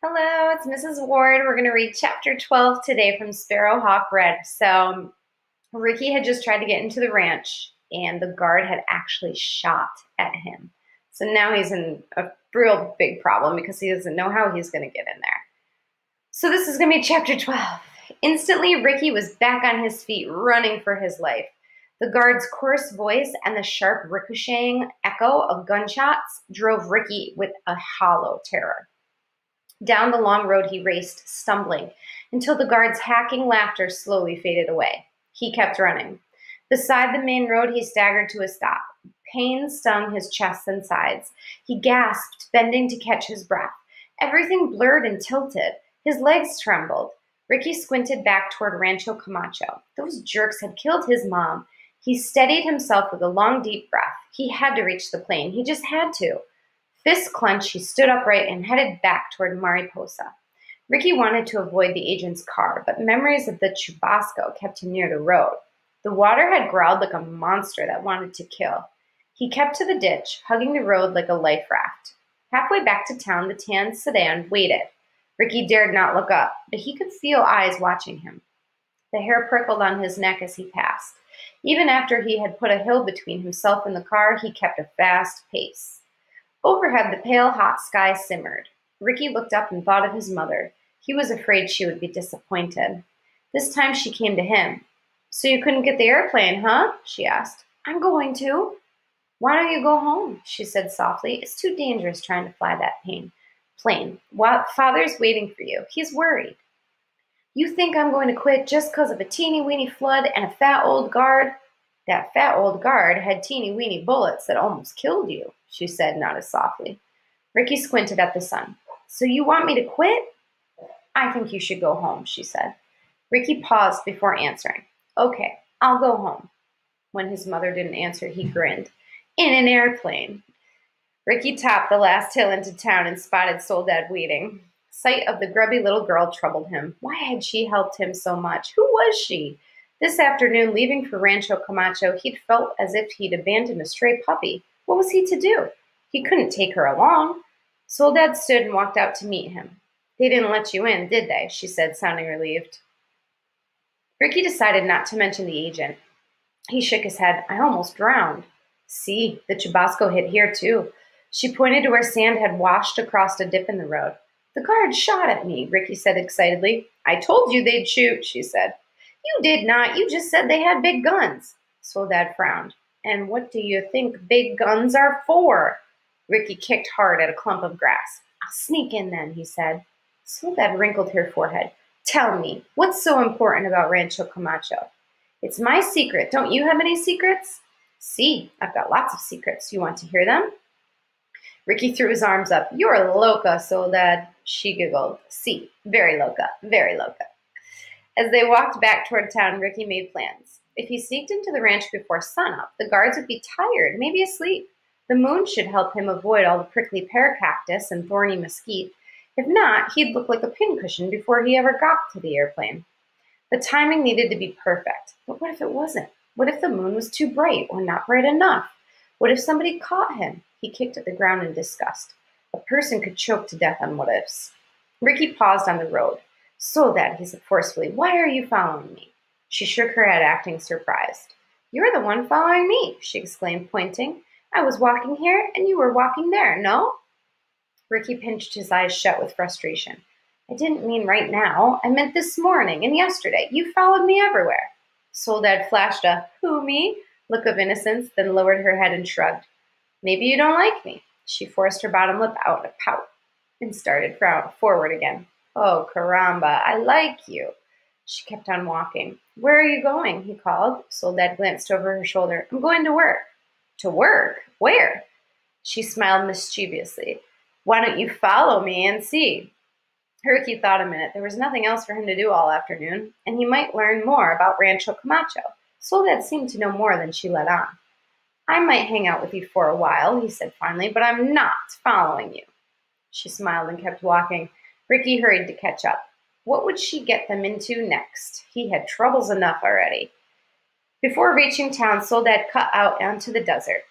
Hello, it's Mrs. Ward. We're going to read chapter 12 today from Sparrowhawk Red. So, Ricky had just tried to get into the ranch, and the guard had actually shot at him. So now he's in a real big problem because he doesn't know how he's going to get in there. So, this is going to be chapter 12. Instantly, Ricky was back on his feet, running for his life. The guard's coarse voice and the sharp ricocheting echo of gunshots drove Ricky with a hollow terror. Down the long road he raced, stumbling, until the guard's hacking laughter slowly faded away. He kept running. Beside the main road, he staggered to a stop. Pain stung his chest and sides. He gasped, bending to catch his breath. Everything blurred and tilted. His legs trembled. Ricky squinted back toward Rancho Camacho. Those jerks had killed his mom. He steadied himself with a long, deep breath. He had to reach the plane. He just had to. Fist clenched, he stood upright and headed back toward Mariposa. Ricky wanted to avoid the agent's car, but memories of the Chubasco kept him near the road. The water had growled like a monster that wanted to kill. He kept to the ditch, hugging the road like a life raft. Halfway back to town, the tan sedan waited. Ricky dared not look up, but he could feel eyes watching him. The hair prickled on his neck as he passed. Even after he had put a hill between himself and the car, he kept a fast pace. Overhead, the pale, hot sky simmered. Ricky looked up and thought of his mother. He was afraid she would be disappointed. This time she came to him. "So you couldn't get the airplane, huh?" she asked. "I'm going to." "Why don't you go home?" she said softly. "It's too dangerous trying to fly that plane. While Father's waiting for you. He's worried." "You think I'm going to quit just 'cause of a teeny-weeny flood and a fat old guard?" "That fat old guard had teeny-weeny bullets that almost killed you," she said, not as softly. Ricky squinted at the sun. "So you want me to quit?" "I think you should go home," she said. Ricky paused before answering. "Okay, I'll go home." When his mother didn't answer, he grinned. "In an airplane." Ricky topped the last hill into town and spotted Soledad waiting. Sight of the grubby little girl troubled him. Why had she helped him so much? Who was she? This afternoon, leaving for Rancho Camacho, he'd felt as if he'd abandoned a stray puppy. What was he to do? He couldn't take her along. Soledad stood and walked out to meet him. "They didn't let you in, did they?" she said, sounding relieved. Ricky decided not to mention the agent. He shook his head. "I almost drowned." "See, the Chubasco hit here, too." She pointed to where sand had washed across a dip in the road. "The guard shot at me," Ricky said excitedly. "I told you they'd shoot," she said. "You did not. You just said they had big guns." Soledad frowned. "And what do you think big guns are for?" Ricky kicked hard at a clump of grass. "I'll sneak in then," he said. Soledad wrinkled her forehead. "Tell me, what's so important about Rancho Camacho?" "It's my secret. Don't you have any secrets?" "See, I've got lots of secrets. You want to hear them?" Ricky threw his arms up. "You're loca, Soledad." She giggled. "See, very loca, very loca." As they walked back toward town, Ricky made plans. If he sneaked into the ranch before sunup, the guards would be tired, maybe asleep. The moon should help him avoid all the prickly pear cactus and thorny mesquite. If not, he'd look like a pincushion before he ever got to the airplane. The timing needed to be perfect. But what if it wasn't? What if the moon was too bright or not bright enough? What if somebody caught him? He kicked at the ground in disgust. A person could choke to death on what-ifs. Ricky paused on the road. "Soledad," he said forcefully, "why are you following me?" She shook her head, acting surprised. "You're the one following me," she exclaimed, pointing. "I was walking here, and you were walking there, no?" Ricky pinched his eyes shut with frustration. "I didn't mean right now. I meant this morning and yesterday. You followed me everywhere." Soledad flashed a "who, me?" look of innocence, then lowered her head and shrugged. "Maybe you don't like me." She forced her bottom lip out a pout and started forward again. "Oh, caramba, I like you." She kept on walking. "Where are you going?" he called. Soledad glanced over her shoulder. "I'm going to work." "To work? Where?" She smiled mischievously. "Why don't you follow me and see?" Ricky thought a minute. There was nothing else for him to do all afternoon, and he might learn more about Rancho Camacho. Soledad seemed to know more than she let on. "I might hang out with you for a while," he said finally, "but I'm not following you." She smiled and kept walking. Ricky hurried to catch up. What would she get them into next? He had troubles enough already. Before reaching town, Soledad cut out onto the desert.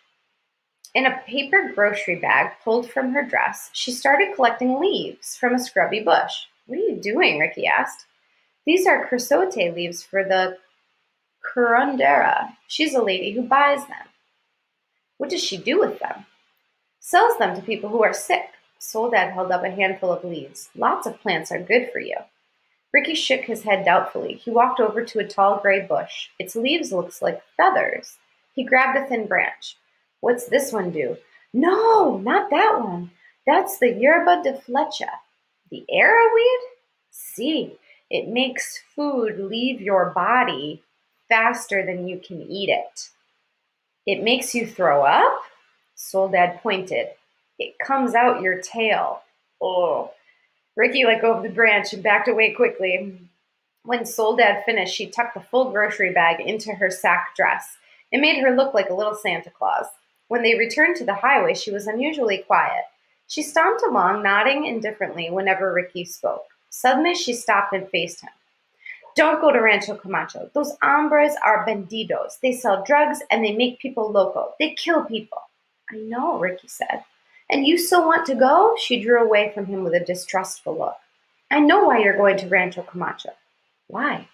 In a paper grocery bag pulled from her dress, she started collecting leaves from a scrubby bush. What are you doing? Ricky asked. These are creosote leaves for the curandera. She's a lady who buys them. What does she do with them? Sells them to people who are sick. Soledad held up a handful of leaves. Lots of plants are good for you. Ricky shook his head doubtfully. He walked over to a tall gray bush. Its leaves looked like feathers. He grabbed a thin branch. What's this one do? No, not that one. That's the yerba de flecha. The arrowweed? See, it makes food leave your body faster than you can eat it. It makes you throw up? Soledad pointed. It comes out your tail. Oh. Ricky let go of the branch and backed away quickly. When Soledad finished, she tucked the full grocery bag into her sack dress. It made her look like a little Santa Claus. When they returned to the highway, she was unusually quiet. She stomped along, nodding indifferently whenever Ricky spoke. Suddenly, she stopped and faced him. Don't go to Rancho Camacho. Those hombres are bandidos. They sell drugs and they make people loco. They kill people. I know, Ricky said. And you still want to go? She drew away from him with a distrustful look. I know why you're going to Rancho Camacho. Why?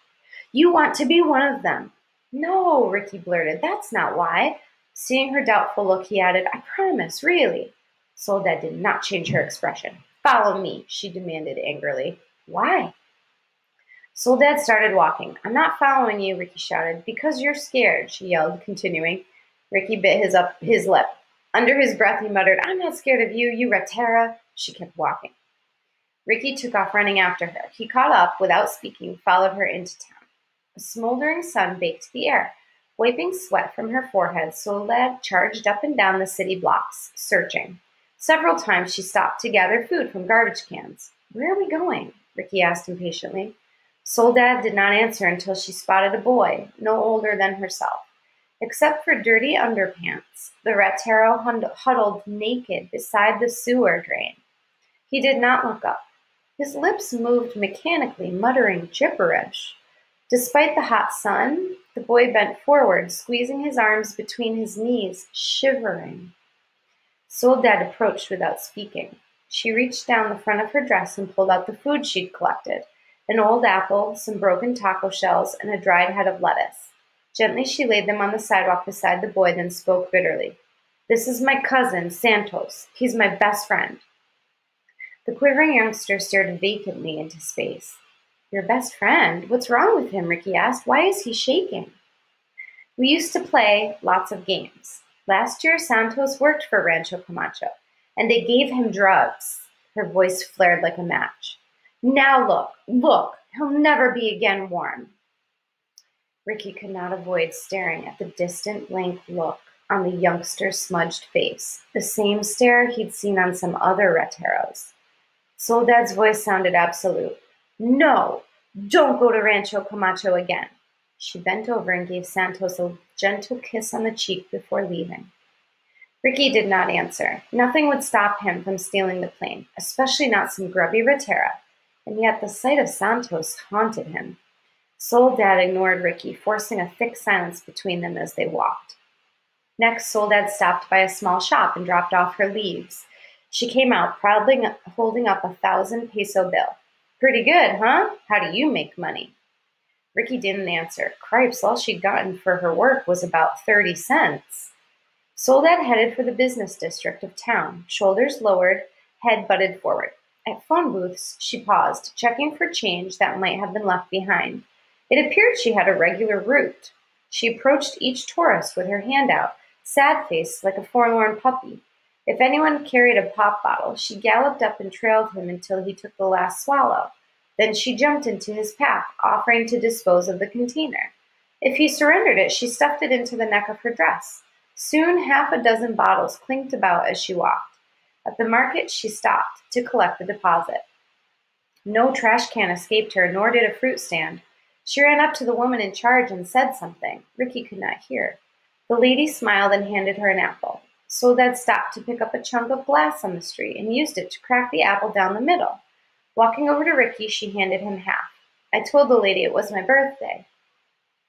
You want to be one of them. No, Ricky blurted. That's not why. Seeing her doubtful look, he added, I promise, really. Soledad did not change her expression. Follow me, she demanded angrily. Why? Soledad started walking. I'm not following you, Ricky shouted. Because you're scared, she yelled, continuing. Ricky bit his lip. Under his breath, he muttered, I'm not scared of you, you ratera. She kept walking. Ricky took off running after her. He caught up, without speaking, followed her into town. A smoldering sun baked the air. Wiping sweat from her forehead, Soledad charged up and down the city blocks, searching. Several times she stopped to gather food from garbage cans. Where are we going? Ricky asked impatiently. Soledad did not answer until she spotted a boy, no older than herself. Except for dirty underpants, the ratero huddled naked beside the sewer drain. He did not look up. His lips moved mechanically, muttering gibberish. Despite the hot sun, the boy bent forward, squeezing his arms between his knees, shivering. Soledad approached without speaking. She reached down the front of her dress and pulled out the food she'd collected, an old apple, some broken taco shells, and a dried head of lettuce. Gently she laid them on the sidewalk beside the boy, then spoke bitterly. This is my cousin, Santos. He's my best friend. The quivering youngster stared vacantly into space. Your best friend? What's wrong with him? Ricky asked. Why is he shaking? We used to play lots of games. Last year, Santos worked for Rancho Camacho, and they gave him drugs. Her voice flared like a match. Now look, he'll never be again warm. Ricky could not avoid staring at the distant, blank look on the youngster's smudged face, the same stare he'd seen on some other rateros. Soledad's voice sounded absolute. No, don't go to Rancho Camacho again. She bent over and gave Santos a gentle kiss on the cheek before leaving. Ricky did not answer. Nothing would stop him from stealing the plane, especially not some grubby ratera, and yet the sight of Santos haunted him. Soledad ignored Ricky, forcing a thick silence between them as they walked. Next, Soledad stopped by a small shop and dropped off her leaves. She came out, proudly holding up a 1,000-peso bill. Pretty good, huh? How do you make money? Ricky didn't answer. Cripes, all she'd gotten for her work was about 30 cents. Soledad headed for the business district of town, shoulders lowered, head butted forward. At phone booths, she paused, checking for change that might have been left behind. It appeared she had a regular route. She approached each tourist with her hand out, sad-faced like a forlorn puppy. If anyone carried a pop bottle, she galloped up and trailed him until he took the last swallow. Then she jumped into his path, offering to dispose of the container. If he surrendered it, she stuffed it into the neck of her dress. Soon 6 bottles clinked about as she walked. At the market, she stopped to collect the deposit. No trash can escaped her, nor did a fruit stand. She ran up to the woman in charge and said something. Ricky could not hear. The lady smiled and handed her an apple. Soledad stopped to pick up a chunk of glass on the street and used it to crack the apple down the middle. Walking over to Ricky, she handed him half. I told the lady it was my birthday.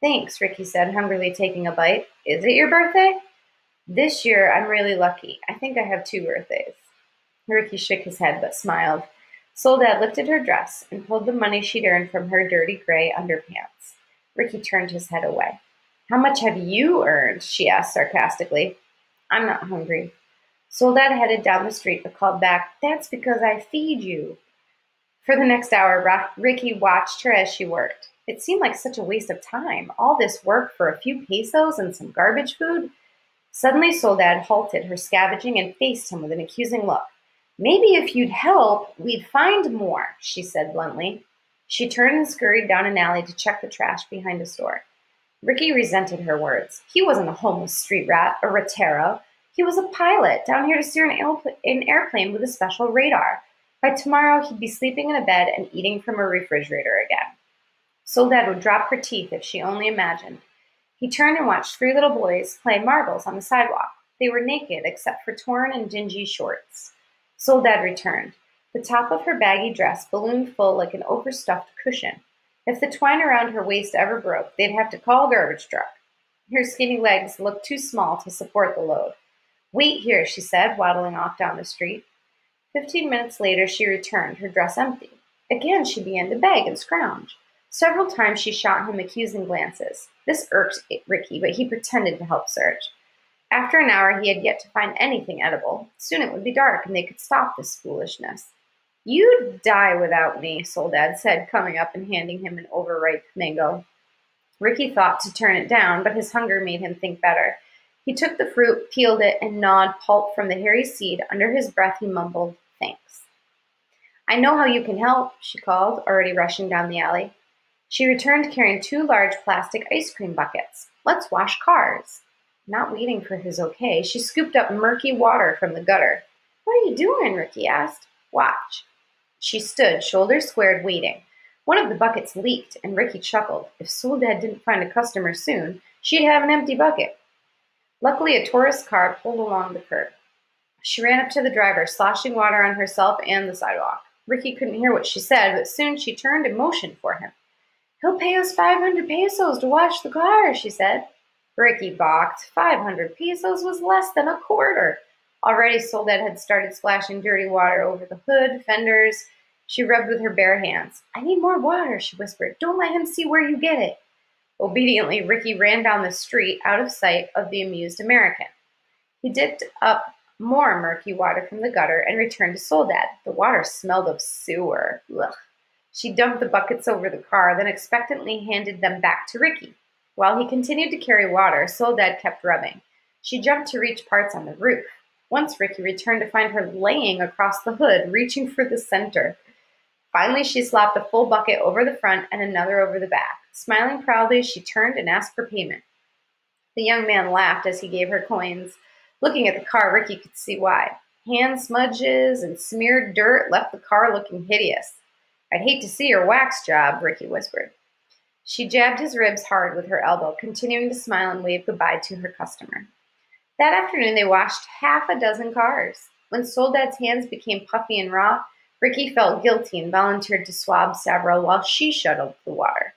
Thanks, Ricky said, hungrily taking a bite. Is it your birthday? This year, I'm really lucky. I think I have 2 birthdays. Ricky shook his head but smiled. Soledad lifted her dress and pulled the money she'd earned from her dirty gray underpants. Ricky turned his head away. How much have you earned? She asked sarcastically. I'm not hungry. Soledad headed down the street but called back, That's because I feed you. For the next hour, Ricky watched her as she worked. It seemed like such a waste of time. All this work for a few pesos and some garbage food? Suddenly, Soledad halted her scavenging and faced him with an accusing look. Maybe if you'd help, we'd find more, she said bluntly. She turned and scurried down an alley to check the trash behind a store. Ricky resented her words. He wasn't a homeless street rat, a ratero. He was a pilot, down here to steer an airplane with a special radar. By tomorrow, he'd be sleeping in a bed and eating from a refrigerator again. Soledad would drop her teeth if she only imagined. He turned and watched 3 little boys play marbles on the sidewalk. They were naked except for torn and dingy shorts. Soledad returned. The top of her baggy dress ballooned full like an overstuffed cushion. If the twine around her waist ever broke, they'd have to call a garbage truck. Her skinny legs looked too small to support the load. Wait here, she said, waddling off down the street. 15 minutes later, she returned, her dress empty. Again, she began to beg and scrounge. Several times she shot him accusing glances. This irked Ricky, but he pretended to help search. After an hour, he had yet to find anything edible. Soon it would be dark, and they could stop this foolishness. You'd die without me, Soledad said, coming up and handing him an overripe mango. Ricky thought to turn it down, but his hunger made him think better. He took the fruit, peeled it, and gnawed pulp from the hairy seed. Under his breath, he mumbled, Thanks. I know how you can help, she called, already rushing down the alley. She returned carrying 2 large plastic ice cream buckets. Let's wash cars. Not waiting for his okay, she scooped up murky water from the gutter. What are you doing? Ricky asked. Watch. She stood, shoulders squared, waiting. One of the buckets leaked, and Ricky chuckled. If Soledad didn't find a customer soon, she'd have an empty bucket. Luckily, a tourist car pulled along the curb. She ran up to the driver, sloshing water on herself and the sidewalk. Ricky couldn't hear what she said, but soon she turned and motioned for him. He'll pay us 500 pesos to wash the car, she said. Ricky balked. 500 pesos was less than a quarter. Already Soledad had started splashing dirty water over the hood, fenders. She rubbed with her bare hands. I need more water, she whispered. Don't let him see where you get it. Obediently, Ricky ran down the street out of sight of the amused American. He dipped up more murky water from the gutter and returned to Soledad. The water smelled of sewer. Ugh. She dumped the buckets over the car, then expectantly handed them back to Ricky. While he continued to carry water, Soledad kept rubbing. She jumped to reach parts on the roof. Once Ricky returned to find her laying across the hood, reaching for the center. Finally, she slapped a full bucket over the front and another over the back. Smiling proudly, she turned and asked for payment. The young man laughed as he gave her coins. Looking at the car, Ricky could see why. Hand smudges and smeared dirt left the car looking hideous. I'd hate to see your wax job, Ricky whispered. She jabbed his ribs hard with her elbow, continuing to smile and wave goodbye to her customer. That afternoon, they washed 6 cars. When Soledad's hands became puffy and raw, Ricky felt guilty and volunteered to swab several while she shuttled the water.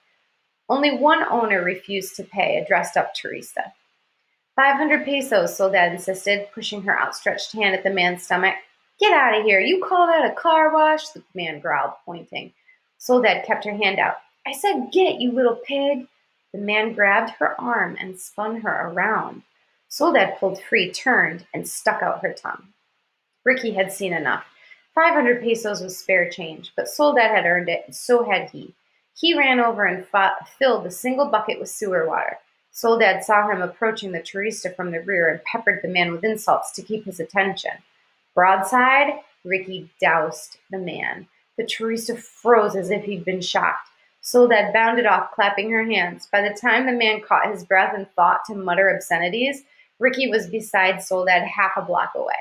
Only one owner refused to pay, a dressed-up Teresa. 500 pesos, Soledad insisted, pushing her outstretched hand at the man's stomach. Get out of here. You call that a car wash? The man growled, pointing. Soledad kept her hand out. I said get, you little pig. The man grabbed her arm and spun her around. Soledad pulled free, turned, and stuck out her tongue. Ricky had seen enough. 500 pesos was spare change, but Soledad had earned it, and so had he. He ran over and filled the single bucket with sewer water. Soledad saw him approaching the Teresa from the rear and peppered the man with insults to keep his attention. Broadside, Ricky doused the man. The Teresa froze as if he'd been shocked. Soledad bounded off, clapping her hands. By the time the man caught his breath and thought to mutter obscenities, Ricky was beside Soledad half a block away.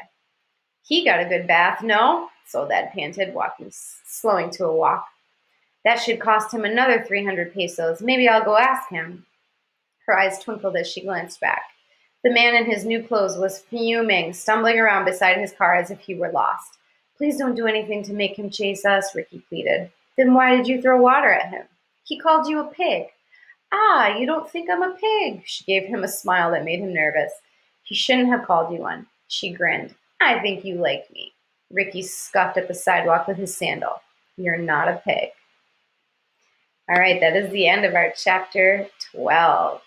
He got a good bath, no? Soledad panted, slowing to a walk. That should cost him another 300 pesos. Maybe I'll go ask him. Her eyes twinkled as she glanced back. The man in his new clothes was fuming, stumbling around beside his car as if he were lost. Please don't do anything to make him chase us, Ricky pleaded. Then why did you throw water at him? He called you a pig. Ah, you don't think I'm a pig? She gave him a smile that made him nervous. He shouldn't have called you one. She grinned. I think you like me. Ricky scuffed at the sidewalk with his sandal. You're not a pig. All right, that is the end of our chapter 12.